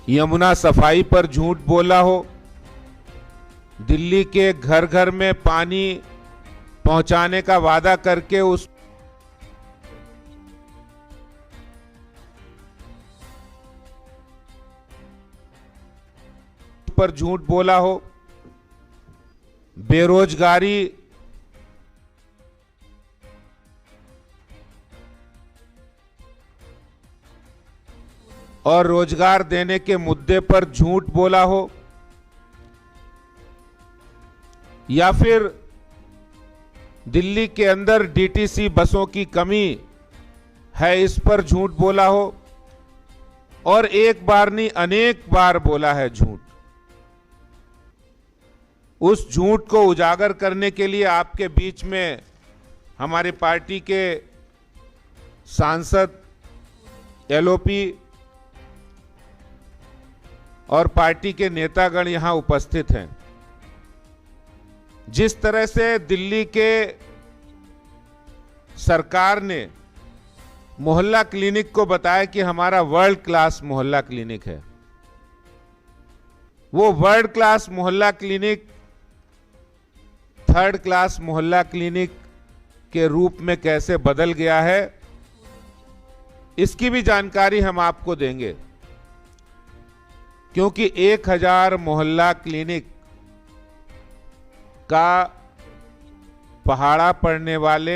यमुना सफाई पर झूठ बोला हो, दिल्ली के घर घर में पानी पहुंचाने का वादा करके उस पर झूठ बोला हो, बेरोजगारी और रोजगार देने के मुद्दे पर झूठ बोला हो, या फिर दिल्ली के अंदर डीटीसी बसों की कमी है इस पर झूठ बोला हो, और एक बार नहीं अनेक बार बोला है झूठ। उस झूठ को उजागर करने के लिए आपके बीच में हमारे पार्टी के सांसद, एलओपी और पार्टी के नेतागण यहां उपस्थित हैं। जिस तरह से दिल्ली के सरकार ने मोहल्ला क्लिनिक को बताया कि हमारा वर्ल्ड क्लास मोहल्ला क्लिनिक है, वो वर्ल्ड क्लास मोहल्ला क्लिनिक थर्ड क्लास मोहल्ला क्लिनिक के रूप में कैसे बदल गया है, इसकी भी जानकारी हम आपको देंगे। क्योंकि 1000 मोहल्ला क्लिनिक का पहाड़ा पड़ने वाले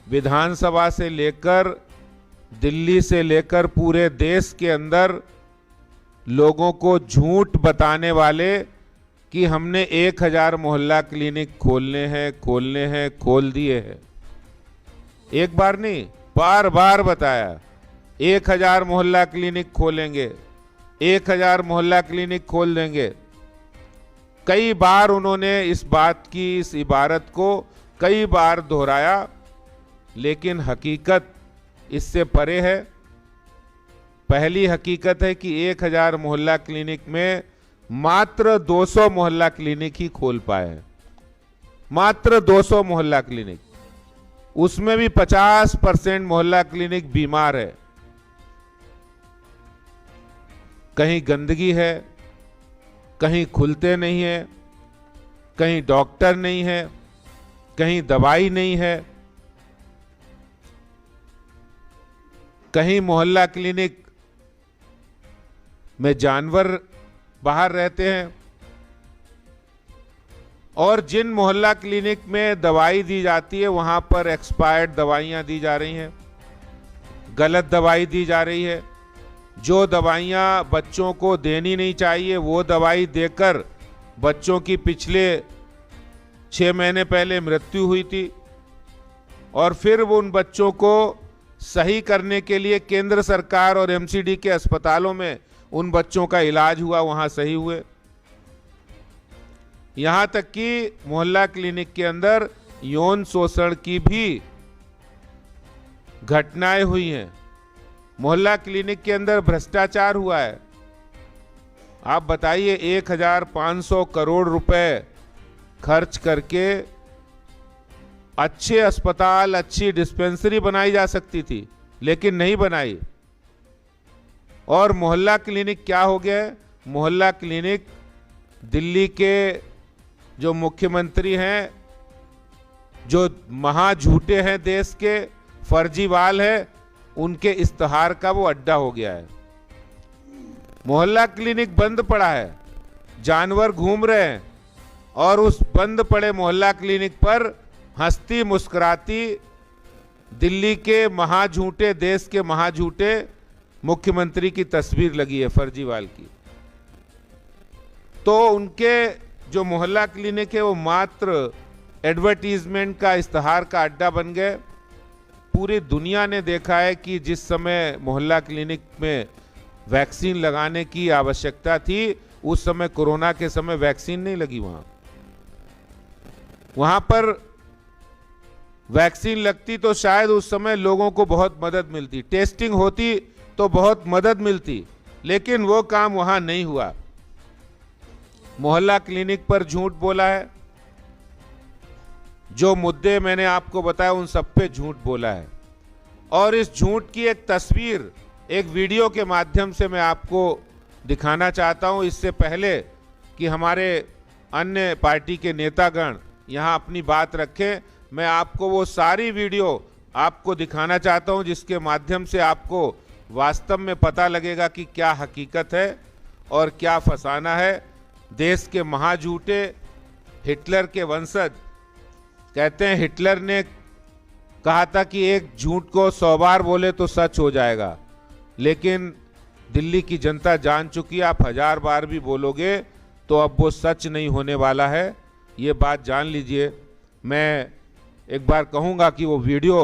विधानसभा से लेकर दिल्ली से लेकर पूरे देश के अंदर लोगों को झूठ बताने वाले कि हमने 1000 मोहल्ला क्लिनिक खोलने हैं, खोल दिए हैं। एक बार नहीं, बार बार बताया 1000 मोहल्ला क्लिनिक खोलेंगे, 1000 मोहल्ला क्लिनिक खोल देंगे। कई बार उन्होंने इस बात की, इस इबारत को कई बार दोहराया, लेकिन हकीकत इससे परे है। पहली हकीकत है कि 1000 मोहल्ला क्लिनिक में मात्र 200 मोहल्ला क्लिनिक ही खोल पाए हैं, मात्र 200 मोहल्ला क्लिनिक। उसमें भी 50% मोहल्ला क्लिनिक बीमार है, कहीं गंदगी है, कहीं खुलते नहीं है, कहीं डॉक्टर नहीं है, कहीं दवाई नहीं है, कहीं मोहल्ला क्लिनिक में जानवर बाहर रहते हैं, और जिन मोहल्ला क्लिनिक में दवाई दी जाती है वहां पर एक्सपायर्ड दवाइयां दी जा रही हैं, गलत दवाई दी जा रही है। जो दवाइयां बच्चों को देनी नहीं चाहिए वो दवाई देकर बच्चों की पिछले 6 महीने पहले मृत्यु हुई थी, और फिर वो उन बच्चों को सही करने के लिए केंद्र सरकार और एमसीडी के अस्पतालों में उन बच्चों का इलाज हुआ, वहां सही हुए। यहां तक कि मोहल्ला क्लिनिक के अंदर यौन शोषण की भी घटनाएं हुई हैं, मोहल्ला क्लिनिक के अंदर भ्रष्टाचार हुआ है। आप बताइए, 1500 करोड़ रुपए खर्च करके अच्छे अस्पताल, अच्छी डिस्पेंसरी बनाई जा सकती थी, लेकिन नहीं बनाई। और मोहल्ला क्लिनिक क्या हो गया है? मोहल्ला क्लिनिक दिल्ली के जो मुख्यमंत्री हैं, जो महा झूठे हैं, देश के फर्जीवाल है, उनके इश्तहार का वो अड्डा हो गया है। मोहल्ला क्लिनिक बंद पड़ा है, जानवर घूम रहे हैं, और उस बंद पड़े मोहल्ला क्लिनिक पर हंसती मुस्कुराती दिल्ली के महाझूठे, देश के महाझूठे मुख्यमंत्री की तस्वीर लगी है फर्जीवाल की। तो उनके जो मोहल्ला क्लिनिक है वो मात्र एडवर्टीजमेंट का, इश्तहार का अड्डा बन गए। पूरी दुनिया ने देखा है कि जिस समय मोहल्ला क्लिनिक में वैक्सीन लगाने की आवश्यकता थी, उस समय कोरोना के समय वैक्सीन नहीं लगी। वहां पर वैक्सीन लगती तो शायद उस समय लोगों को बहुत मदद मिलती, टेस्टिंग होती तो बहुत मदद मिलती, लेकिन वो काम वहां नहीं हुआ। मोहल्ला क्लिनिक पर झूठ बोला है, जो मुद्दे मैंने आपको बताया उन सब पे झूठ बोला है, और इस झूठ की एक तस्वीर, एक वीडियो के माध्यम से मैं आपको दिखाना चाहता हूं इससे पहले कि हमारे अन्य पार्टी के नेतागण यहां अपनी बात रखें, मैं आपको वो सारी वीडियो आपको दिखाना चाहता हूं जिसके माध्यम से आपको वास्तव में पता लगेगा कि क्या हकीकत है और क्या फसाना है। देश के महाझूठे हिटलर के वंशज कहते हैं, हिटलर ने कहा था कि एक झूठ को 100 बार बोले तो सच हो जाएगा, लेकिन दिल्ली की जनता जान चुकी है, आप 1000 बार भी बोलोगे तो अब वो सच नहीं होने वाला है, ये बात जान लीजिए। मैं एक बार कहूँगा कि वो वीडियो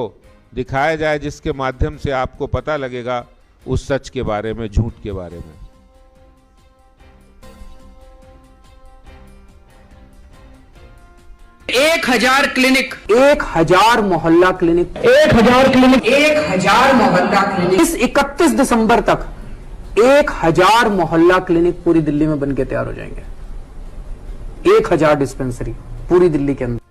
दिखाया जाए जिसके माध्यम से आपको पता लगेगा उस सच के बारे में, झूठ के बारे में। 1000 क्लिनिक, 1000 मोहल्ला क्लिनिक, 1000 क्लिनिक, 1000 मोहल्ला क्लिनिक। इस 31 दिसंबर तक 1000 मोहल्ला क्लिनिक पूरी दिल्ली में बनके तैयार हो जाएंगे। 1000 डिस्पेंसरी पूरी दिल्ली के अंदर।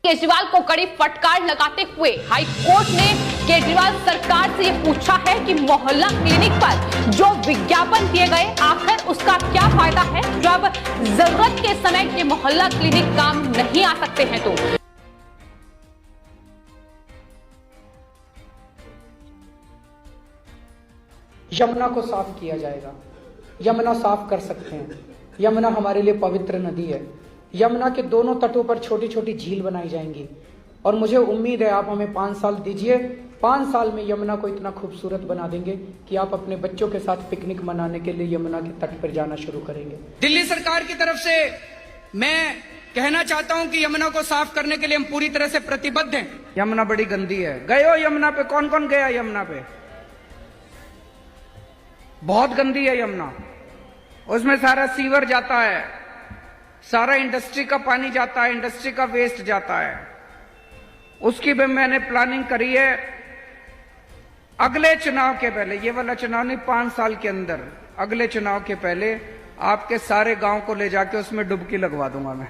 केजरीवाल को कड़ी फटकार लगाते हुए हाई कोर्ट ने केजरीवाल सरकार से ये पूछा है कि मोहल्ला क्लिनिक पर जो विज्ञापन दिए गए आखिर उसका क्या फायदा है, जब जरूरत के समय ये मोहल्ला क्लिनिक काम नहीं आ सकते हैं। तो यमुना को साफ किया जाएगा। यमुना साफ कर सकते हैं। यमुना हमारे लिए पवित्र नदी है। यमुना के दोनों तटों पर छोटी छोटी झील बनाई जाएंगी और मुझे उम्मीद है आप हमें 5 साल दीजिए, 5 साल में यमुना को इतना खूबसूरत बना देंगे कि आप अपने बच्चों के साथ पिकनिक मनाने के लिए यमुना के तट पर जाना शुरू करेंगे। दिल्ली सरकार की तरफ से मैं कहना चाहता हूं कि यमुना को साफ करने के लिए हम पूरी तरह से प्रतिबद्ध हैं। यमुना बड़ी गंदी है। गए हो यमुना पे? कौन कौन गया यमुना पे? बहुत गंदी है यमुना। उसमें सारा सीवर जाता है, सारा इंडस्ट्री का पानी जाता है, इंडस्ट्री का वेस्ट जाता है। उसकी भी मैंने प्लानिंग करी है। अगले चुनाव के पहले, ये वाला चुनाव नहीं, 5 साल के अंदर, अगले चुनाव के पहले आपके सारे गांव को ले जाके उसमें डुबकी लगवा दूंगा मैं।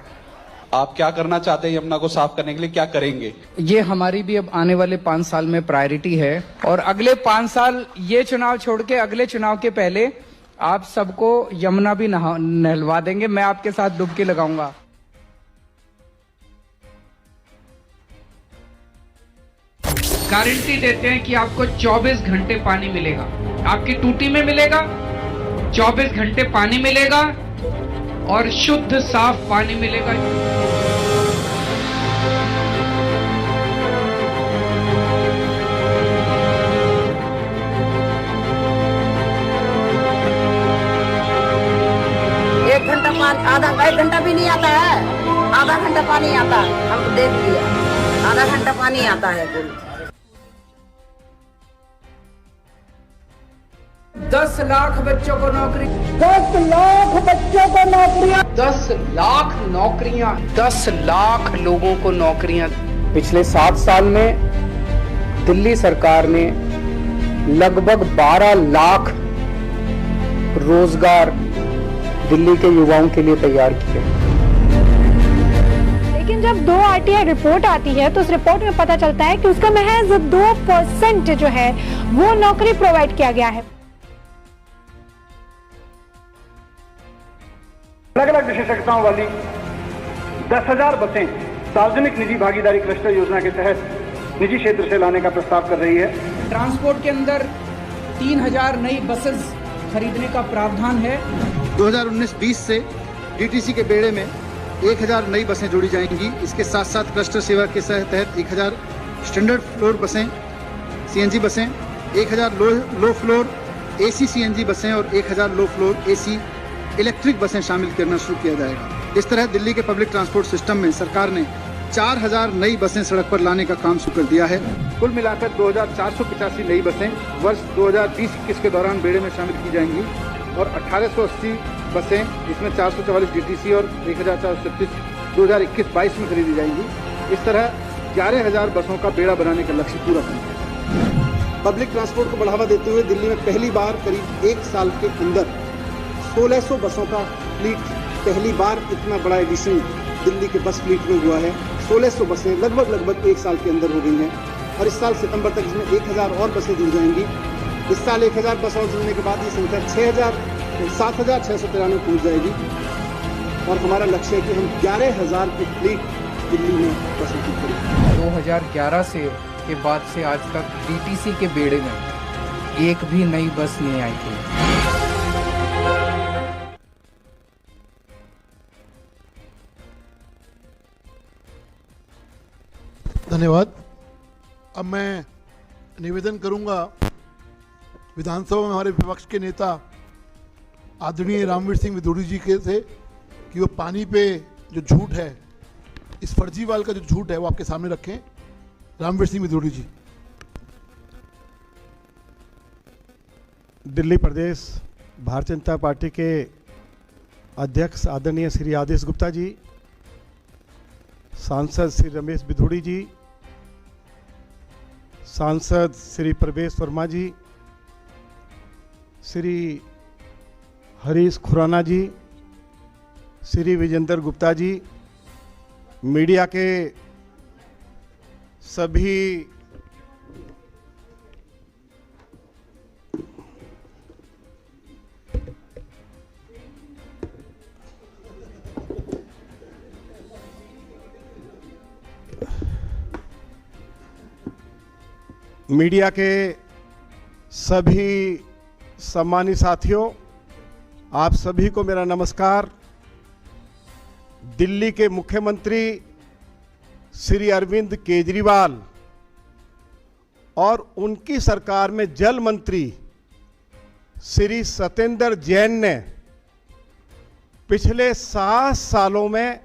आप क्या करना चाहते हैं यमुना को साफ करने के लिए, क्या करेंगे? ये हमारी भी अब आने वाले 5 साल में प्रायोरिटी है और अगले 5 साल, ये चुनाव छोड़ के अगले चुनाव के पहले आप सबको यमुना भी नहलवा देंगे। मैं आपके साथ डुबकी लगाऊंगा। गारंटी देते हैं कि आपको 24 घंटे पानी मिलेगा, आपकी टूटी में मिलेगा, 24 घंटे पानी मिलेगा और शुद्ध साफ पानी मिलेगा। एक घंटा भी नहीं आता है, आधा घंटा पानी आता है। हम देख लिया, आधा घंटा पानी आता है कुल। 10 लाख बच्चों को नौकरी, 10 लाख बच्चों को नौकरियां, 10 लाख नौकरियां, 10 लाख लोगों को नौकरियां। पिछले 7 साल में दिल्ली सरकार ने लगभग 12 लाख रोजगार दिल्ली के युवाओं के लिए तैयार किए। लेकिन जब 2 RTI रिपोर्ट आती है तो उस रिपोर्ट में पता चलता है कि उसका महज 2% जो है वो नौकरी प्रोवाइड किया गया है। अलग अलग विशेषज्ञताओं वाली 10,000 बसें सार्वजनिक निजी भागीदारी क्लस्टर योजना के तहत निजी क्षेत्र से लाने का प्रस्ताव कर रही है। ट्रांसपोर्ट के अंदर 3000 नई बसेस खरीदने का प्रावधान है। 2019-20 से डीटीसी के बेड़े में 1000 नई बसें जोड़ी जाएंगी। इसके साथ साथ क्लस्टर सेवा के तहत 1000 स्टैंडर्ड फ्लोर बसें, सीएनजी बसें, 1000 लो फ्लोर एसी सीएनजी बसें और 1000 लो फ्लोर एसी इलेक्ट्रिक बसें शामिल करना शुरू किया जाएगा। इस तरह दिल्ली के पब्लिक ट्रांसपोर्ट सिस्टम में सरकार ने 4000 नई बसें सड़क पर लाने का काम शुरू कर दिया है। कुल मिलाकर 2485 नई बसें वर्ष 2020-21 के दौरान बेड़े में शामिल की जाएंगी और 1880 बसें, जिसमें 444 डीटीसी और 1436 2021-22 में खरीदी जाएंगी। इस तरह 11000 बसों का बेड़ा बनाने का लक्ष्य पूरा करना है। पब्लिक ट्रांसपोर्ट को बढ़ावा देते हुए दिल्ली में पहली बार करीब 1 साल के अंदर 1600 बसों का फ्लीट, पहली बार इतना बड़ा एडिशन दिल्ली के बस फ्लीट में हुआ है। 1600 बसें लगभग 1 साल के अंदर हो गई हैं और इस साल सितंबर तक इसमें 1000 और बसें जुड़ जाएंगी। इस साल 1000 बस और जुड़ने के बाद ये संख्या 6000 7,693 पहुंच जाएगी और हमारा लक्ष्य है कि हम 11,000 की फ्लीट दिल्ली में बसें करें। 2011 के बाद से आज तक डीटीसी के बेड़े में एक भी नई बस नहीं आई थी। धन्यवाद। अब मैं निवेदन करूंगा विधानसभा में हमारे विपक्ष के नेता आदरणीय रामवीर सिंह विधूड़ी जी के से कि वो पानी पे जो झूठ है, इस फर्जीवाल का जो झूठ है वो आपके सामने रखें। रामवीर सिंह विधूड़ी जी। दिल्ली प्रदेश भारतीय जनता पार्टी के अध्यक्ष आदरणीय श्री आदेश गुप्ता जी, सांसद श्री रमेश विधूड़ी जी, सांसद श्री प्रवेश वर्मा जी, श्री हरीश खुराना जी, श्री विजेंद्र गुप्ता जी, मीडिया के सभी सम्मानित साथियों, आप सभी को मेरा नमस्कार। दिल्ली के मुख्यमंत्री श्री अरविंद केजरीवाल और उनकी सरकार में जल मंत्री श्री सत्येंद्र जैन ने पिछले 7 सालों में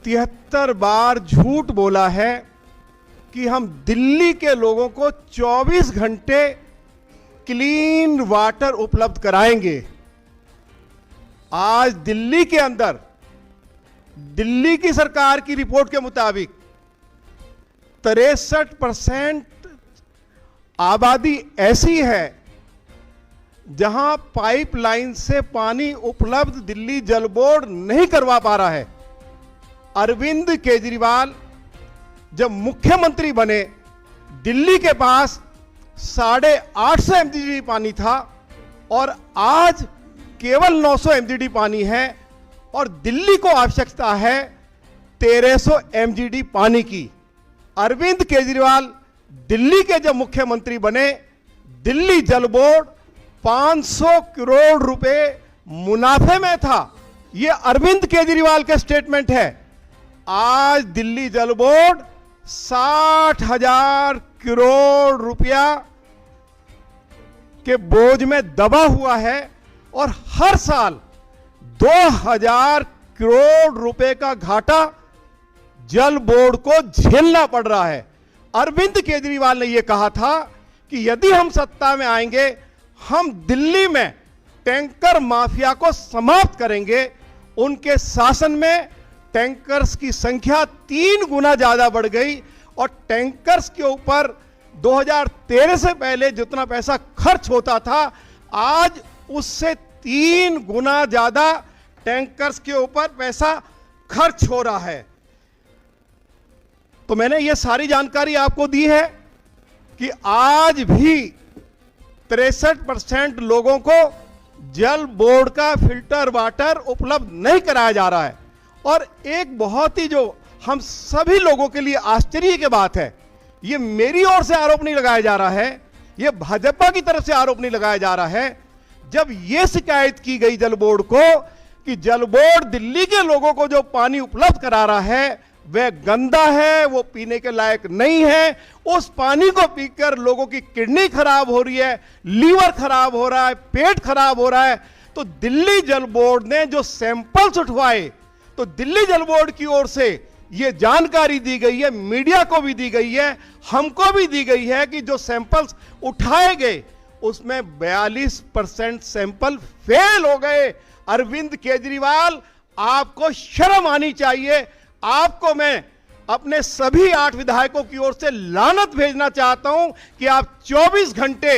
73 बार झूठ बोला है कि हम दिल्ली के लोगों को 24 घंटे क्लीन वाटर उपलब्ध कराएंगे। आज दिल्ली के अंदर दिल्ली की सरकार की रिपोर्ट के मुताबिक 63% आबादी ऐसी है जहां पाइपलाइन से पानी उपलब्ध दिल्ली जल बोर्ड नहीं करवा पा रहा है। अरविंद केजरीवाल जब मुख्यमंत्री बने, दिल्ली के पास 850 एमजीडी पानी था और आज केवल 900 एमजीडी पानी है और दिल्ली को आवश्यकता है 1300 एमजीडी पानी की। अरविंद केजरीवाल दिल्ली के जब मुख्यमंत्री बने, दिल्ली जल बोर्ड 500 करोड़ रुपए मुनाफे में था। यह अरविंद केजरीवाल का स्टेटमेंट है। आज दिल्ली जल बोर्ड 60,000 करोड़ रुपया के बोझ में दबा हुआ है और हर साल 2000 करोड़ रुपए का घाटा जल बोर्ड को झेलना पड़ रहा है। अरविंद केजरीवाल ने यह कहा था कि यदि हम सत्ता में आएंगे, हम दिल्ली में टैंकर माफिया को समाप्त करेंगे। उनके शासन में टैंकर्स की संख्या 3 गुना ज्यादा बढ़ गई और टैंकर्स के ऊपर 2013 से पहले जितना पैसा खर्च होता था, आज उससे 3 गुना ज्यादा टैंकर्स के ऊपर पैसा खर्च हो रहा है। तो मैंने ये सारी जानकारी आपको दी है कि आज भी 63% लोगों को जल बोर्ड का फिल्टर वाटर उपलब्ध नहीं कराया जा रहा है। और एक बहुत ही जो हम सभी लोगों के लिए आश्चर्य की बात है, ये मेरी ओर से आरोप नहीं लगाया जा रहा है, ये भाजपा की तरफ से आरोप नहीं लगाया जा रहा है। जब ये शिकायत की गई जल बोर्ड को कि जल बोर्ड दिल्ली के लोगों को जो पानी उपलब्ध करा रहा है वह गंदा है, वो पीने के लायक नहीं है, उस पानी को पीकर लोगों की किडनी खराब हो रही है, लीवर खराब हो रहा है, पेट खराब हो रहा है, तो दिल्ली जल बोर्ड ने जो सैंपल्स उठवाए, तो दिल्ली जल बोर्ड की ओर से यह जानकारी दी गई है, मीडिया को भी दी गई है, हमको भी दी गई है कि जो सैंपल्स उठाए गए उसमें 42% सैंपल फेल हो गए। अरविंद केजरीवाल, आपको शर्म आनी चाहिए। आपको मैं अपने सभी 8 विधायकों की ओर से लानत भेजना चाहता हूं कि आप 24 घंटे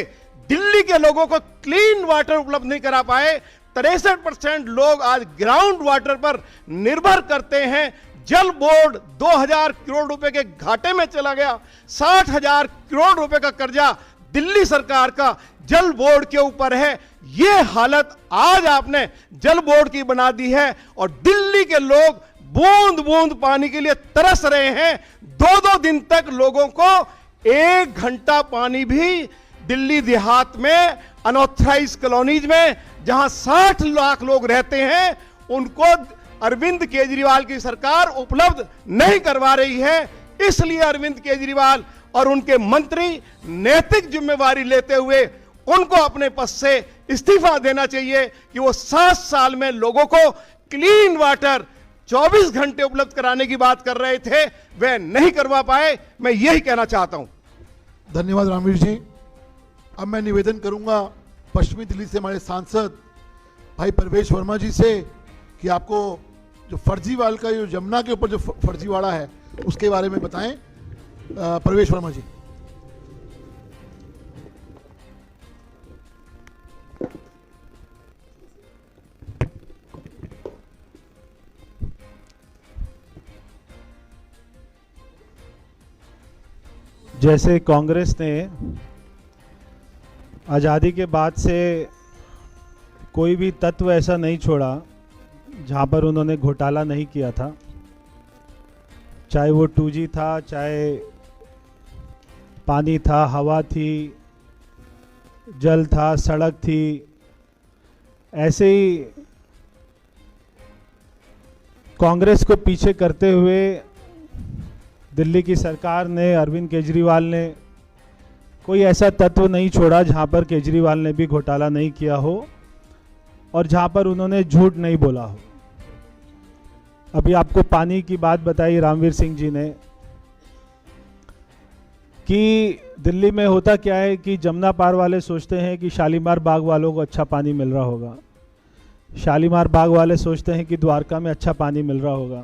दिल्ली के लोगों को क्लीन वाटर उपलब्ध नहीं करा पाए। 63% लोग आज ग्राउंड वाटर पर निर्भर करते हैं। जल बोर्ड 2000 करोड़ रुपए के घाटे में चला गया। 60,000 करोड़ रुपए का कर्जा दिल्ली सरकार का जल बोर्ड के ऊपर है। ये हालत आज आपने जल बोर्ड की बना दी है और दिल्ली के लोग बूंद बूंद पानी के लिए तरस रहे हैं। 2-2 दिन तक लोगों को 1 घंटा पानी भी दिल्ली देहात में अनऑथराइज कॉलोनीज में जहां 60 लाख लोग रहते हैं उनको अरविंद केजरीवाल की सरकार उपलब्ध नहीं करवा रही है। इसलिए अरविंद केजरीवाल और उनके मंत्री नैतिक जिम्मेवारी लेते हुए उनको अपने पद से इस्तीफा देना चाहिए कि वो 7 साल में लोगों को क्लीन वाटर 24 घंटे उपलब्ध कराने की बात कर रहे थे, वे नहीं करवा पाए। मैं यही कहना चाहता हूं। धन्यवाद रामवीर जी। अब मैं निवेदन करूंगा पश्चिमी दिल्ली से हमारे सांसद भाई परवेश वर्मा जी से कि आपको जो फर्जीवाल का जो जमुना के ऊपर जो फर्जीवाड़ा है उसके बारे में बताएं। परवेश वर्मा जी। जैसे कांग्रेस ने आज़ादी के बाद से कोई भी तत्व ऐसा नहीं छोड़ा जहां पर उन्होंने घोटाला नहीं किया था, चाहे वो 2G था, चाहे पानी था, हवा थी, जल था, सड़क थी। ऐसे ही कांग्रेस को पीछे करते हुए दिल्ली की सरकार ने, अरविंद केजरीवाल ने कोई ऐसा तत्व नहीं छोड़ा जहां पर केजरीवाल ने भी घोटाला नहीं किया हो और जहां पर उन्होंने झूठ नहीं बोला हो। अभी आपको पानी की बात बताई रामवीर सिंह जी ने कि दिल्ली में होता क्या है कि जमुना पार वाले सोचते हैं कि शालीमार बाग वालों को अच्छा पानी मिल रहा होगा, शालीमार बाग वाले सोचते हैं कि द्वारका में अच्छा पानी मिल रहा होगा।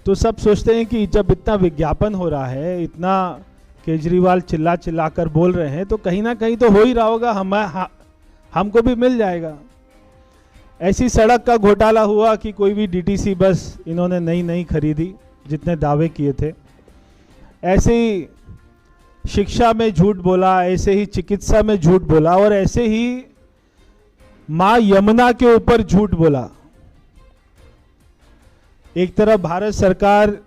तो सब सोचते हैं कि जब इतना विज्ञापन हो रहा है, इतना केजरीवाल चिल्ला चिल्ला कर बोल रहे हैं, तो कहीं ना कहीं तो हो ही रहा होगा, हमको भी मिल जाएगा। ऐसी सड़क का घोटाला हुआ कि कोई भी डीटीसी बस इन्होंने नई खरीदी जितने दावे किए थे। ऐसे ही शिक्षा में झूठ बोला, ऐसे ही चिकित्सा में झूठ बोला और ऐसे ही मां यमुना के ऊपर झूठ बोला। एक तरफ भारत सरकार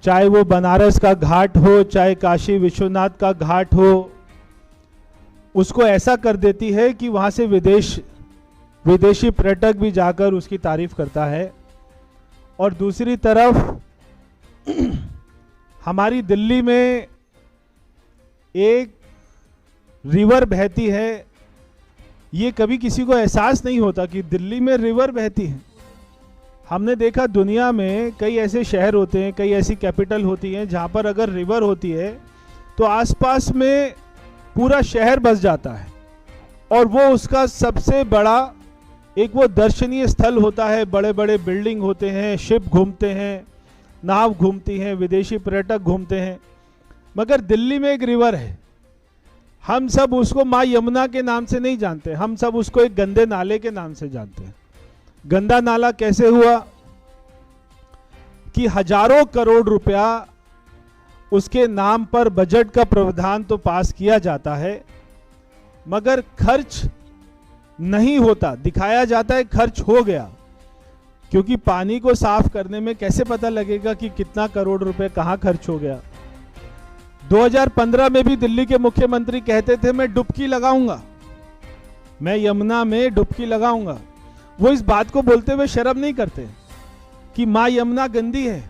चाहे वो बनारस का घाट हो, चाहे काशी विश्वनाथ का घाट हो, उसको ऐसा कर देती है कि वहां से विदेशी पर्यटक भी जाकर उसकी तारीफ करता है। और दूसरी तरफ हमारी दिल्ली में एक रिवर बहती है, ये कभी किसी को एहसास नहीं होता कि दिल्ली में रिवर बहती है। हमने देखा दुनिया में कई ऐसे शहर होते हैं, कई ऐसी कैपिटल होती हैं जहां पर अगर रिवर होती है तो आसपास में पूरा शहर बस जाता है और वो उसका सबसे बड़ा एक वो दर्शनीय स्थल होता है। बड़े बड़े बिल्डिंग होते हैं, शिप घूमते हैं, नाव घूमती हैं, विदेशी पर्यटक घूमते हैं। मगर दिल्ली में एक रिवर है, हम सब उसको मां यमुना के नाम से नहीं जानते, हम सब उसको एक गंदे नाले के नाम से जानते हैं। गंदा नाला कैसे हुआ कि हजारों करोड़ रुपया उसके नाम पर बजट का प्रावधान तो पास किया जाता है मगर खर्च नहीं होता। दिखाया जाता है खर्च हो गया, क्योंकि पानी को साफ करने में कैसे पता लगेगा कि कितना करोड़ रुपए कहां खर्च हो गया। 2015 में भी दिल्ली के मुख्यमंत्री कहते थे मैं डुबकी लगाऊंगा, मैं यमुना में डुबकी लगाऊंगा। वो इस बात को बोलते हुए शर्म नहीं करते कि मां यमुना गंदी है।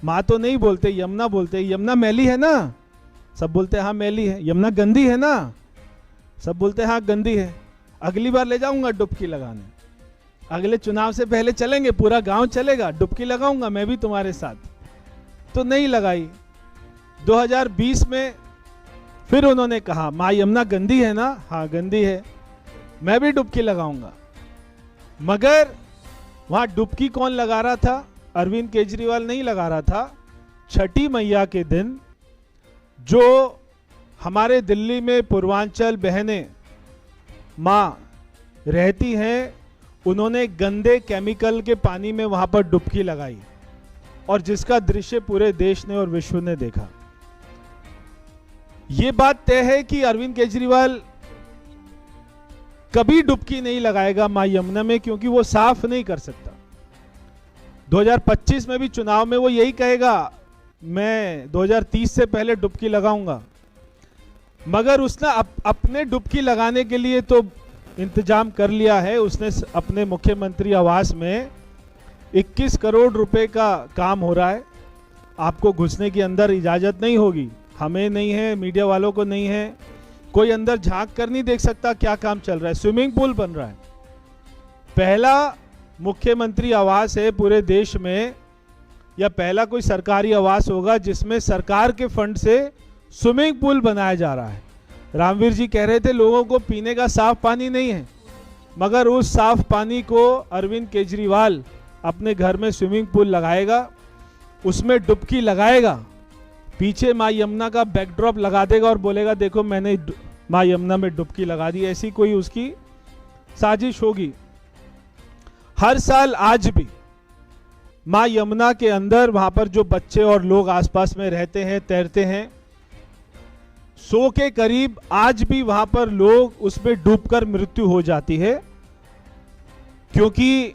मां तो नहीं बोलते, यमुना बोलते। यमुना मैली है ना, सब बोलते हैं हाँ मैली है। यमुना गंदी है ना, सब बोलते हैं हाँ गंदी है। अगली बार ले जाऊंगा डुबकी लगाने, अगले चुनाव से पहले चलेंगे, पूरा गांव चलेगा, डुबकी लगाऊंगा मैं भी तुम्हारे साथ। तो नहीं लगाई। 2020 में फिर उन्होंने कहा मां यमुना गंदी है ना, हाँ गंदी है, मैं भी डुबकी लगाऊंगा। मगर वहां डुबकी कौन लगा रहा था? अरविंद केजरीवाल नहीं लगा रहा था। छठी मैया के दिन जो हमारे दिल्ली में पूर्वांचल बहनें मां रहती हैं, उन्होंने गंदे केमिकल के पानी में वहां पर डुबकी लगाई और जिसका दृश्य पूरे देश ने और विश्व ने देखा। ये बात तय है कि अरविंद केजरीवाल कभी डुबकी नहीं लगाएगा मां यमुना में, क्योंकि वो साफ नहीं कर सकता। 2025 में भी चुनाव में वो यही कहेगा, मैं 2030 से पहले डुबकी लगाऊंगा, मगर उसने अपने डुबकी लगाने के लिए तो इंतजाम कर लिया है। उसने अपने मुख्यमंत्री आवास में 21 करोड़ रुपए का काम हो रहा है। आपको घुसने की अंदर इजाजत नहीं होगी, हमें नहीं है, मीडिया वालों को नहीं है, कोई अंदर झांक कर नहीं देख सकता क्या काम चल रहा है। स्विमिंग पूल बन रहा है, पहला मुख्यमंत्री आवास है पूरे देश में, या पहला कोई सरकारी आवास होगा जिसमें सरकार के फंड से स्विमिंग पूल बनाया जा रहा है। रामवीर जी कह रहे थे लोगों को पीने का साफ पानी नहीं है, मगर उस साफ पानी को अरविंद केजरीवाल अपने घर में स्विमिंग पूल लगाएगा, उसमें डुबकी लगाएगा, पीछे मां यमुना का बैकड्रॉप लगा देगा और बोलेगा देखो मैंने मां यमुना में डुबकी लगा दी। ऐसी कोई उसकी साजिश होगी। हर साल आज भी मां यमुना के अंदर वहां पर जो बच्चे और लोग आसपास में रहते हैं, तैरते हैं, 100 के करीब आज भी वहां पर लोग उसमें डूबकर मृत्यु हो जाती है, क्योंकि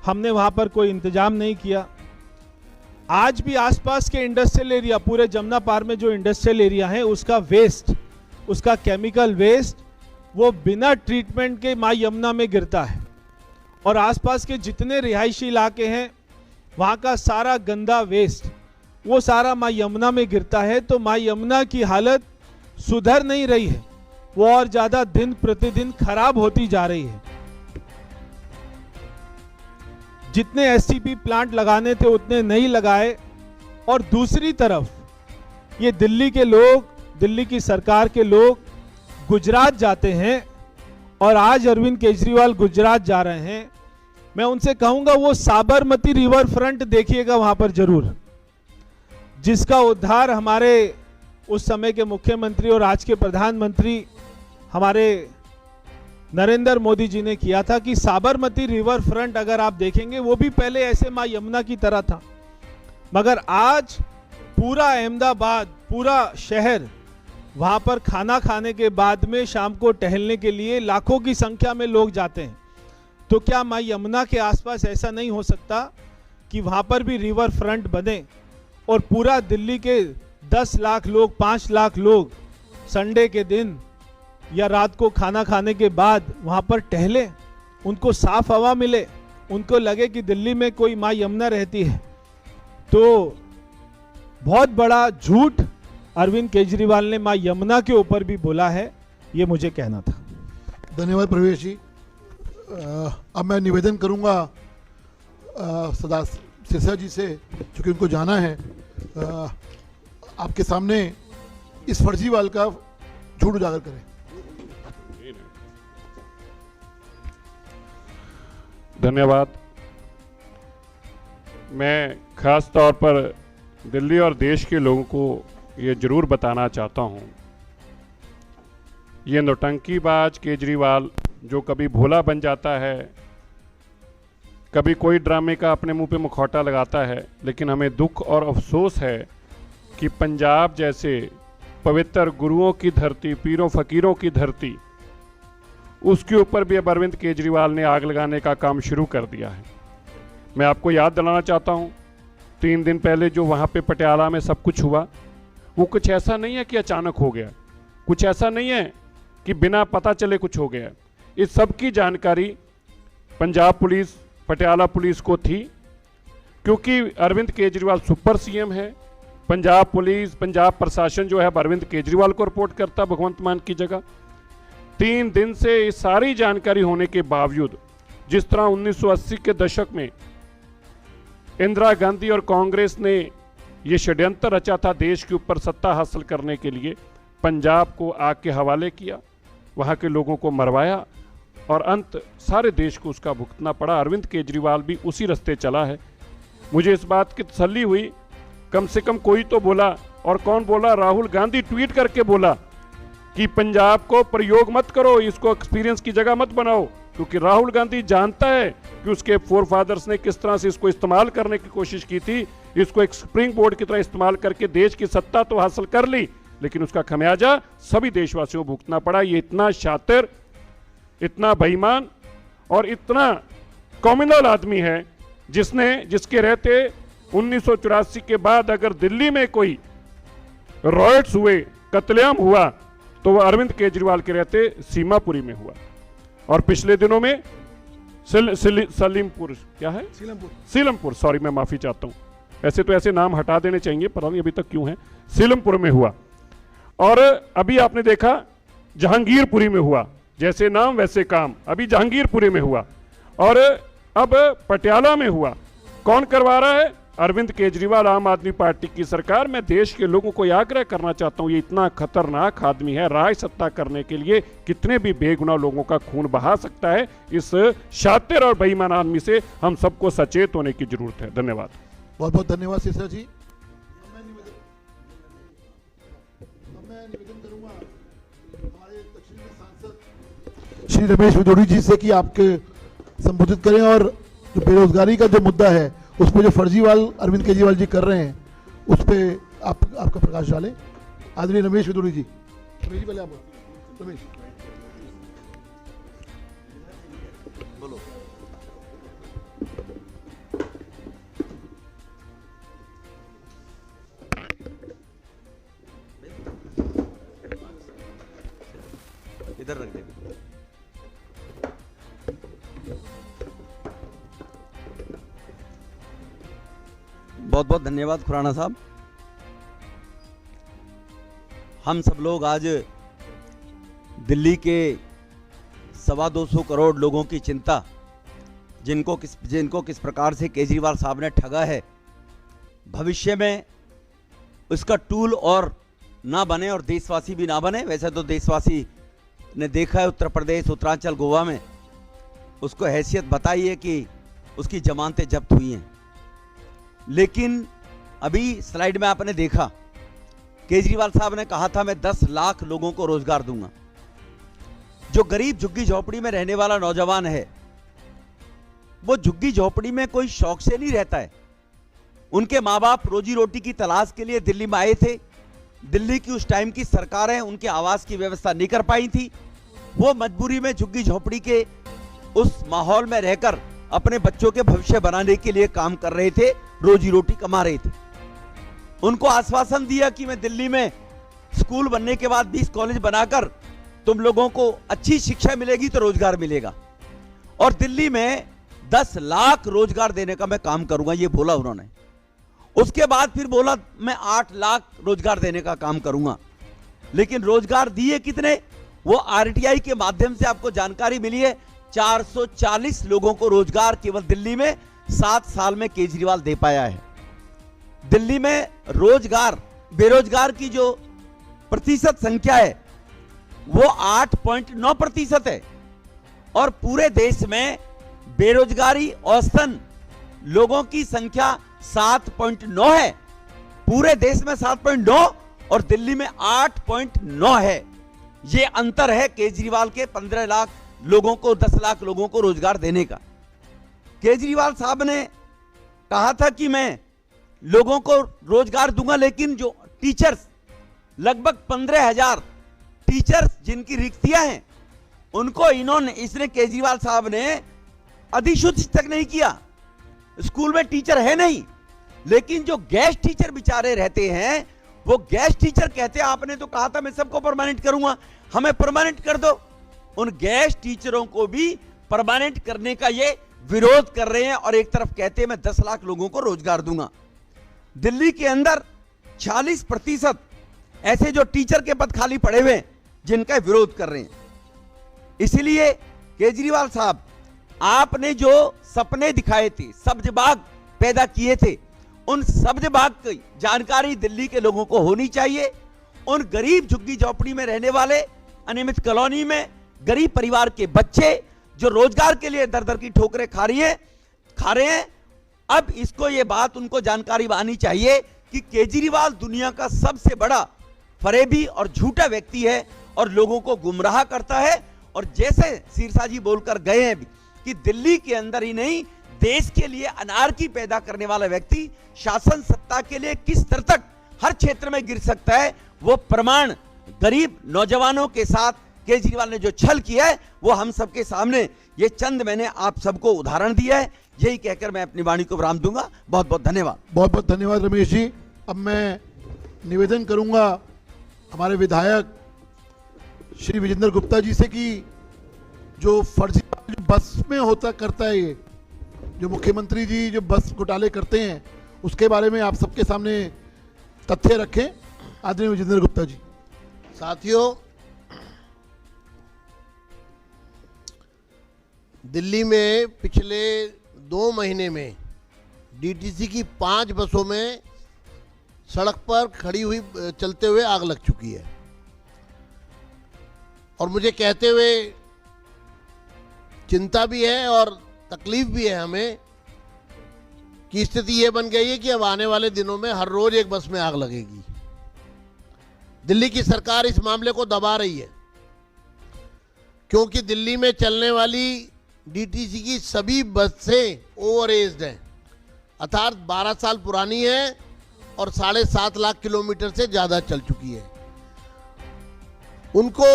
हमने वहां पर कोई इंतजाम नहीं किया। आज भी आसपास के इंडस्ट्रियल एरिया, पूरे जमुना पार में जो इंडस्ट्रियल एरिया है, उसका वेस्ट, उसका केमिकल वेस्ट वो बिना ट्रीटमेंट के मां यमुना में गिरता है, और आसपास के जितने रिहायशी इलाके हैं वहां का सारा गंदा वेस्ट वो सारा मां यमुना में गिरता है। तो मां यमुना की हालत सुधर नहीं रही है, वो और ज्यादा दिन प्रतिदिन खराब होती जा रही है। जितने एसटीपी प्लांट लगाने थे उतने नहीं लगाए, और दूसरी तरफ ये दिल्ली के लोग, दिल्ली की सरकार के लोग गुजरात जाते हैं, और आज अरविंद केजरीवाल गुजरात जा रहे हैं। मैं उनसे कहूंगा वो साबरमती रिवर फ्रंट देखिएगा वहां पर जरूर, जिसका उद्धार हमारे उस समय के मुख्यमंत्री और आज के प्रधानमंत्री हमारे नरेंद्र मोदी जी ने किया था। कि साबरमती रिवर फ्रंट अगर आप देखेंगे वो भी पहले ऐसे मां यमुना की तरह था, मगर आज पूरा अहमदाबाद, पूरा शहर वहां पर खाना खाने के बाद में शाम को टहलने के लिए लाखों की संख्या में लोग जाते हैं। तो क्या मां यमुना के आसपास ऐसा नहीं हो सकता कि वहां पर भी रिवर फ्रंट बने और पूरा दिल्ली के 10 लाख लोग, 5 लाख लोग संडे के दिन या रात को खाना खाने के बाद वहां पर टहले, उनको साफ हवा मिले, उनको लगे कि दिल्ली में कोई मां यमुना रहती है। तो बहुत बड़ा झूठ अरविंद केजरीवाल ने मां यमुना के ऊपर भी बोला है, ये मुझे कहना था। धन्यवाद प्रवेश जी। अब मैं निवेदन करूंगा सदा सिरसा जी से, चूंकि उनको जाना है, आपके सामने इस फर्जीवाल का झूठ उजागर करें। धन्यवाद। मैं खास तौर पर दिल्ली और देश के लोगों को ये जरूर बताना चाहता हूँ, ये नौटंकीबाज केजरीवाल जो कभी भोला बन जाता है, कभी कोई ड्रामे का अपने मुंह पे मुखौटा लगाता है, लेकिन हमें दुख और अफसोस है कि पंजाब जैसे पवित्र गुरुओं की धरती, पीरों फकीरों की धरती, उसके ऊपर भी अब अरविंद केजरीवाल ने आग लगाने का काम शुरू कर दिया है। मैं आपको याद दिलाना चाहता हूँ, 3 दिन पहले जो वहाँ पे पटियाला में सब कुछ हुआ, वो कुछ ऐसा नहीं है कि अचानक हो गया, कुछ ऐसा नहीं है कि बिना पता चले कुछ हो गया। इस सब की जानकारी पंजाब पुलिस, पटियाला पुलिस को थी, क्योंकि अरविंद केजरीवाल सुपर सीएम है। पंजाब पुलिस, पंजाब प्रशासन जो है अरविंद केजरीवाल को रिपोर्ट करता भगवंत मान की जगह। 3 दिन से ये सारी जानकारी होने के बावजूद, जिस तरह 1980 के दशक में इंदिरा गांधी और कांग्रेस ने ये षड्यंत्र रचा था देश के ऊपर सत्ता हासिल करने के लिए, पंजाब को आग के हवाले किया, वहाँ के लोगों को मरवाया और अंत सारे देश को उसका भुगतना पड़ा। अरविंद केजरीवाल भी उसी रास्ते चला है। मुझे इस बात की तसल्ली हुई, कम से कम कोई तो बोला, और कौन बोला? राहुल गांधी ट्वीट करके बोला कि पंजाब को प्रयोग मत करो, इसको एक्सपीरियंस की जगह मत बनाओ, क्योंकि राहुल गांधी जानता है कि उसके फोरफादर्स ने किस तरह से इसको इस्तेमाल करने की कोशिश की थी। इसको एक स्प्रिंग बोर्ड की तरह इस्तेमाल करके देश की सत्ता तो हासिल कर ली, लेकिन उसका खमियाजा सभी देशवासियों को भुगतना पड़ा। ये इतना शातिर, इतना बेईमान और इतना कॉम्युनल आदमी है जिसके रहते 1984 के बाद अगर दिल्ली में कोई रॉयट्स हुए, कत्लेआम हुआ, तो वह अरविंद केजरीवाल के रहते सीमापुरी में हुआ। और पिछले दिनों में सलीमपुर, क्या है, सीलमपुर, सॉरी मैं माफी चाहता हूं, ऐसे तो ऐसे नाम हटा देने चाहिए, पता नहीं अभी तक क्यों है, सीलमपुर में हुआ। और अभी आपने देखा जहांगीरपुरी में हुआ, जैसे नाम वैसे काम, अभी जहांगीरपुरी में हुआ और अब पटियाला में हुआ। कौन करवा रहा है? अरविंद केजरीवाल, आम आदमी पार्टी की सरकार। मैं देश के लोगों को आग्रह करना चाहता हूं, ये इतना खतरनाक आदमी है, राज सत्ता करने के लिए कितने भी बेगुनाह लोगों का खून बहा सकता है। इस शातिर और बेईमान आदमी से हम सबको सचेत होने की जरूरत है। धन्यवाद। बहुत बहुत धन्यवाद सिरसा जी। मैं निवेदन करूंगा हमारे दक्षिण के सांसद श्री रमेश विदोड़ी जी से कि आपके संबोधित करें और जो बेरोजगारी का जो मुद्दा है उस पर जो फर्जीवाल अरविंद केजरीवाल जी कर रहे हैं उस पर आपका प्रकाश डालें। आदरणीय रमेश विदोड़ी जी। रमेश जी पहले आप रमेश बोलो। इधर रख दे। बहुत बहुत धन्यवाद खुराना साहब। हम सब लोग आज दिल्ली के 225 करोड़ लोगों की चिंता, जिनको किस प्रकार से केजरीवाल साहब ने ठगा है, भविष्य में उसका टूल और ना बने और देशवासी भी ना बने। वैसे तो देशवासी ने देखा है उत्तर प्रदेश, उत्तरांचल, गोवा में उसको हैसियत बताई है कि उसकी जमानतें जब्त हुई हैं। लेकिन अभी स्लाइड में आपने देखा केजरीवाल साहब ने कहा था मैं 10 लाख लोगों को रोजगार दूंगा। जो गरीब झुग्गी झोपड़ी में रहने वाला नौजवान है, वो झुग्गी झोपड़ी में कोई शौक से नहीं रहता है। उनके माँ बाप रोजी रोटी की तलाश के लिए दिल्ली में आए थे। दिल्ली की उस टाइम की सरकारें उनके आवास की व्यवस्था नहीं कर पाई थी। वो मजबूरी में झुग्गी झोपड़ी के उस माहौल में रहकर अपने बच्चों के भविष्य बनाने के लिए काम कर रहे थे, रोजी रोटी कमा रहे थे। उनको आश्वासन दिया कि मैं दिल्ली में स्कूल बनने के बाद 20 कॉलेज बनाकर तुम लोगों को अच्छी शिक्षा मिलेगी तो रोजगार मिलेगा, और दिल्ली में 10 लाख रोजगार देने का मैं काम करूंगा, ये बोला उन्होंने। उसके बाद फिर बोला मैं 8 लाख रोजगार देने का काम करूंगा। लेकिन रोजगार दिए कितने? वो आरटीआई के माध्यम से आपको जानकारी मिली है, 440 लोगों को रोजगार केवल दिल्ली में 7 साल में केजरीवाल दे पाया है। दिल्ली में बेरोजगार की जो प्रतिशत संख्या है वो 8.9% है, और पूरे देश में बेरोजगारी औसतन लोगों की संख्या 7.9 है। पूरे देश में 7.9 और दिल्ली में 8.9 है। ये अंतर है केजरीवाल के 15 लाख लोगों को, 10 लाख लोगों को रोजगार देने का। केजरीवाल साहब ने कहा था कि मैं लोगों को रोजगार दूंगा, लेकिन जो टीचर्स, लगभग 15,000 टीचर्स जिनकी रिक्तियां हैं, उनको इसने केजरीवाल साहब ने अधिसूचित तक नहीं किया। स्कूल में टीचर है नहीं, लेकिन जो गेस्ट टीचर बेचारे रहते हैं, वो गेस्ट टीचर कहते हैं आपने तो कहा था मैं सबको परमानेंट करूंगा, हमें परमानेंट कर दो। उन गेस्ट टीचरों को भी परमानेंट करने का ये विरोध कर रहे हैं, और एक तरफ कहते हैं मैं 10 लाख लोगों को रोजगार दूंगा। दिल्ली के अंदर 40% ऐसे जो टीचर के पद खाली पड़े हुए हैं जिनका विरोध कर रहे हैं। इसलिए केजरीवाल साहब, आपने जो सपने दिखाए थे, सब्ज बाग पैदा किए थे, उन सब्ज बाग की जानकारी दिल्ली के लोगों को होनी चाहिए। उन गरीब झुग्गी झोपड़ी में रहने वाले, अनियमित कॉलोनी में गरीब परिवार के बच्चे जो रोजगार के लिए दर दर की ठोकरें खा रहे हैं, अब इसको ये बात उनको जानकारी आनी चाहिए कि केजरीवाल दुनिया का सबसे बड़ा फरेबी और झूठा व्यक्ति है और लोगों को गुमराह करता है। और जैसे सिरसा जी बोलकर गए हैं कि दिल्ली के अंदर ही नहीं, देश के लिए अनारकी पैदा करने वाला व्यक्ति शासन सत्ता के लिए किस स्तर तक हर क्षेत्र में गिर सकता है, वो प्रमाण गरीब नौजवानों के साथ केजरीवाल ने जो छल किया है वो हम सबके सामने, ये चंद मैंने आप सबको उदाहरण दिया है। यही कहकर मैं अपनी वाणी को विराम दूंगा। बहुत बहुत धन्यवाद। बहुत बहुत धन्यवाद रमेश जी। अब मैं निवेदन करूंगा हमारे विधायक श्री विजेंद्र गुप्ता जी से कि जो फर्जी जो बस में होता करता है, ये जो मुख्यमंत्री जी जो बस घोटाले करते हैं उसके बारे में आप सबके सामने तथ्य रखें। आदरणीय विजेंद्र गुप्ता जी। साथियों, दिल्ली में पिछले 2 महीने में डीटीसी की 5 बसों में सड़क पर खड़ी हुई चलते हुए आग लग चुकी है। और मुझे कहते हुए चिंता भी है और तकलीफ भी है हमें कि स्थिति ये बन गई है कि अब आने वाले दिनों में हर रोज एक बस में आग लगेगी। दिल्ली की सरकार इस मामले को दबा रही है क्योंकि दिल्ली में चलने वाली डीटीसी की सभी बसें ओवर एज्ड हैं, अर्थात 12 साल पुरानी है और 7.5 लाख किलोमीटर से ज़्यादा चल चुकी है। उनको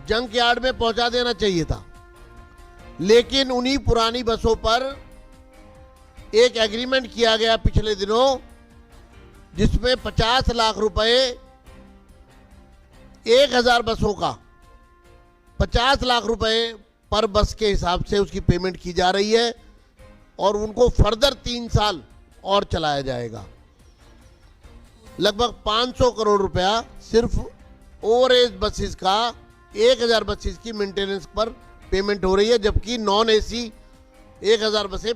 जंक यार्ड में पहुंचा देना चाहिए था, लेकिन उन्हीं पुरानी बसों पर एक एग्रीमेंट किया गया पिछले दिनों जिसमें 50 लाख रुपए 1000 बसों का 50 लाख रुपए पर बस के हिसाब से उसकी पेमेंट की जा रही है और उनको फर्दर 3 साल और चलाया जाएगा। लगभग 500 करोड़ रुपया सिर्फ ओवरेज बसेस का 1000 बसेस की मेंटेनेंस पर पेमेंट हो रही है, जबकि नॉन एसी 1000 बसें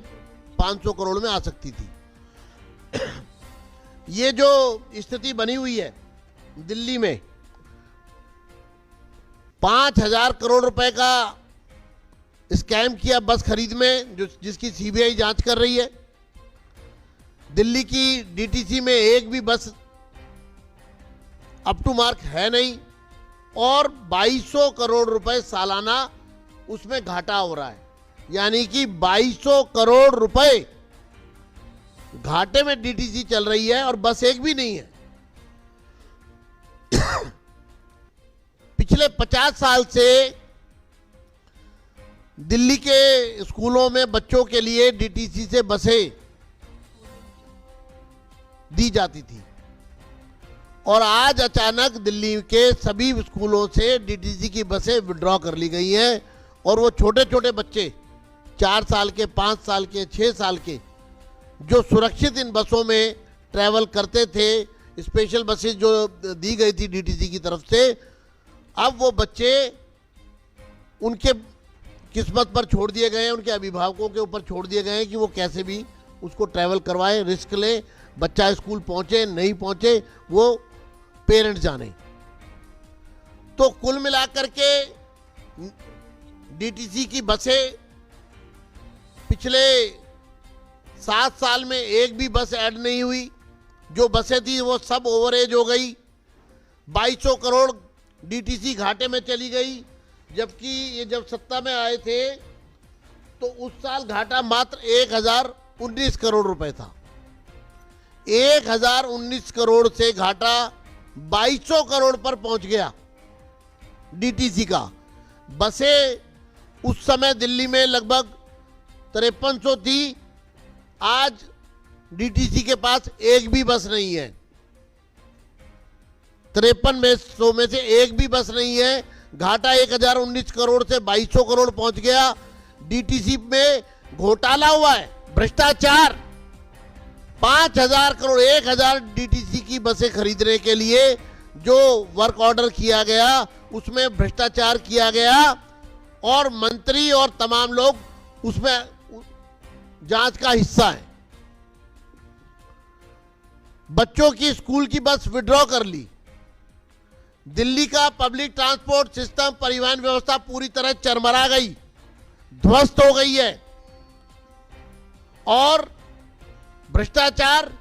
500 करोड़ में आ सकती थी। ये जो स्थिति बनी हुई है दिल्ली में, 5000 करोड़ रुपए का स्कैम किया बस खरीद में, जिसकी सीबीआई जांच कर रही है। दिल्ली की डीटीसी में एक भी बस अप टू मार्क है नहीं और 2200 करोड़ रुपए सालाना उसमें घाटा हो रहा है। यानी कि 2200 करोड़ रुपए घाटे में डीटीसी चल रही है और बस एक भी नहीं है। पिछले 50 साल से दिल्ली के स्कूलों में बच्चों के लिए डीटीसी से बसें दी जाती थी और आज अचानक दिल्ली के सभी स्कूलों से डीटीसी की बसें विड्रॉ कर ली गई हैं और वो छोटे छोटे बच्चे 4 साल के, 5 साल के, 6 साल के जो सुरक्षित इन बसों में ट्रैवल करते थे, स्पेशल बसेस जो दी गई थी डीटीसी की तरफ से, अब वो बच्चे उनके किस्मत पर छोड़ दिए गए हैं, उनके अभिभावकों के ऊपर छोड़ दिए गए हैं कि वो कैसे भी उसको ट्रैवल करवाएं, रिस्क लें, बच्चा स्कूल पहुंचे नहीं पहुंचे वो पेरेंट्स जाने। तो कुल मिलाकर के डीटीसी की बसें पिछले 7 साल में एक भी बस ऐड नहीं हुई। जो बसें थी वो सब ओवरेज हो गई। 2200 करोड़ डीटीसी घाटे में चली गई, जबकि ये जब सत्ता में आए थे तो उस साल घाटा मात्र 1019 करोड़ रुपए था। 1019 करोड़ से घाटा 2200 करोड़ पर पहुंच गया डीटीसी का। बसें उस समय दिल्ली में लगभग 5300 थी, आज डीटीसी के पास एक भी बस नहीं है। 5300 में से एक भी बस नहीं है। घाटा 1019 करोड़ से 2200 करोड़ पहुंच गया। डीटीसी में घोटाला हुआ है, भ्रष्टाचार। 5000 करोड़ 1000 डीटीसी की बसें खरीदने के लिए जो वर्क ऑर्डर किया गया उसमें भ्रष्टाचार किया गया और मंत्री और तमाम लोग उसमें जांच का हिस्सा है। बच्चों की स्कूल की बस विड्रॉ कर ली। दिल्ली का पब्लिक ट्रांसपोर्ट सिस्टम, परिवहन व्यवस्था पूरी तरह चरमरा गई, ध्वस्त हो गई है और भ्रष्टाचार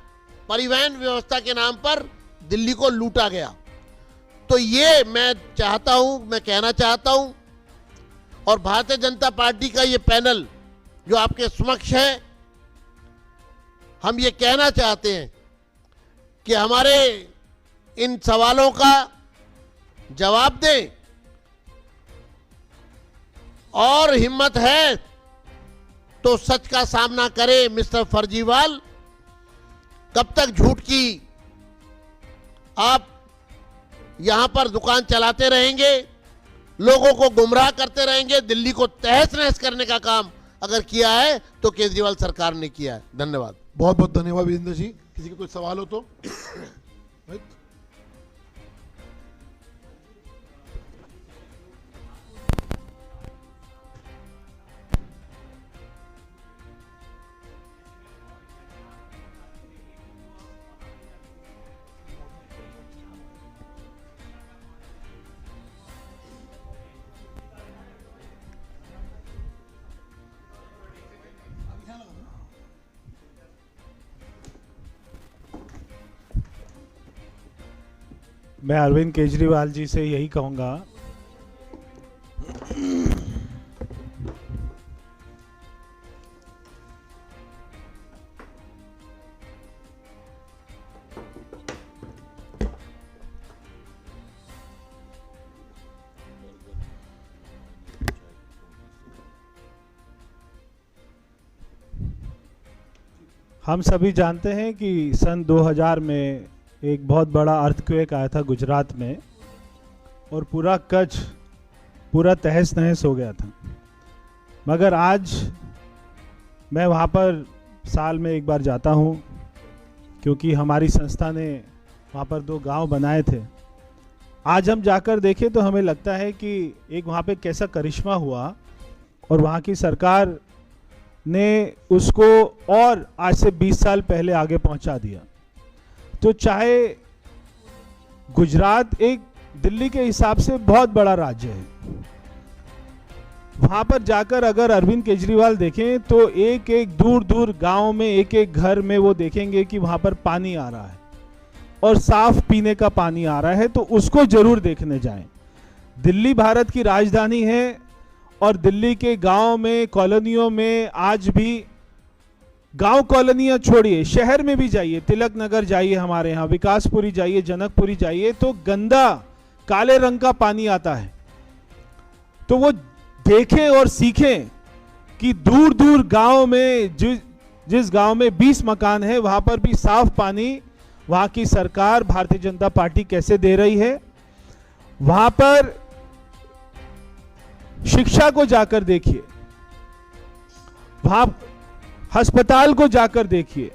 परिवहन व्यवस्था के नाम पर दिल्ली को लूटा गया। तो ये मैं चाहता हूं, मैं कहना चाहता हूं और भारतीय जनता पार्टी का ये पैनल जो आपके समक्ष है, हम ये कहना चाहते हैं कि हमारे इन सवालों का जवाब दें, और हिम्मत है तो सच का सामना करें मिस्टर फर्जीवाल। कब तक झूठ की आप यहां पर दुकान चलाते रहेंगे, लोगों को गुमराह करते रहेंगे? दिल्ली को तहस नहस करने का काम अगर किया है तो केजरीवाल सरकार ने किया है। धन्यवाद। बहुत बहुत धन्यवाद वीरेंद्र जी। किसी का कोई सवाल हो तो मैं अरविंद केजरीवाल जी से यही कहूंगा हम सभी जानते हैं कि सन 2000 में एक बहुत बड़ा अर्थक्वेक आया था गुजरात में और पूरा कच्छ पूरा तहस नहस हो गया था। मगर आज मैं वहाँ पर साल में एक बार जाता हूँ क्योंकि हमारी संस्था ने वहाँ पर 2 गांव बनाए थे। आज हम जाकर देखें तो हमें लगता है कि एक वहाँ पे कैसा करिश्मा हुआ और वहाँ की सरकार ने उसको और आज से 20 साल पहले आगे पहुँचा दिया। तो चाहे गुजरात एक दिल्ली के हिसाब से बहुत बड़ा राज्य है, वहां पर जाकर अगर अरविंद केजरीवाल देखें तो एक एक दूर दूर गांव में एक एक घर में वो देखेंगे कि वहां पर पानी आ रहा है और साफ पीने का पानी आ रहा है, तो उसको जरूर देखने जाएं। दिल्ली भारत की राजधानी है और दिल्ली के गांव में कॉलोनियों में आज भी, गांव कॉलोनियां छोड़िए, शहर में भी जाइए, तिलक नगर जाइए, हमारे यहाँ विकासपुरी जाइए, जनकपुरी जाइए, तो गंदा काले रंग का पानी आता है। तो वो देखें और सीखें कि दूर दूर गांव में जिस गांव में 20 मकान है वहां पर भी साफ पानी वहां की सरकार भारतीय जनता पार्टी कैसे दे रही है। वहां पर शिक्षा को जाकर देखिए, वहां अस्पताल को जाकर देखिए,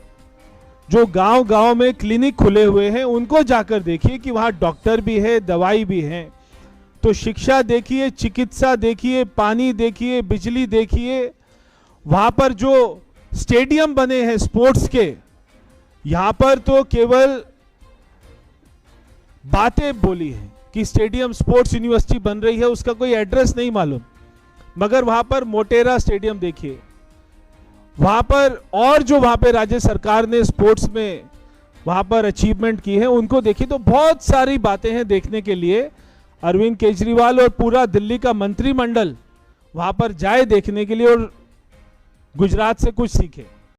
जो गांव गांव में क्लिनिक खुले हुए हैं उनको जाकर देखिए कि वहां डॉक्टर भी है, दवाई भी है। तो शिक्षा देखिए, चिकित्सा देखिए, पानी देखिए, बिजली देखिए। वहां पर जो स्टेडियम बने हैं स्पोर्ट्स के, यहां पर तो केवल बातें बोली हैं कि स्टेडियम स्पोर्ट्स यूनिवर्सिटी बन रही है, उसका कोई एड्रेस नहीं मालूम। मगर वहां पर मोटेरा स्टेडियम देखिए, वहां पर और जो वहां पे राज्य सरकार ने स्पोर्ट्स में वहां पर अचीवमेंट की है उनको देखिए। तो बहुत सारी बातें हैं देखने के लिए। अरविंद केजरीवाल और पूरा दिल्ली का मंत्रिमंडल वहां पर जाए देखने के लिए और गुजरात से कुछ सीखे।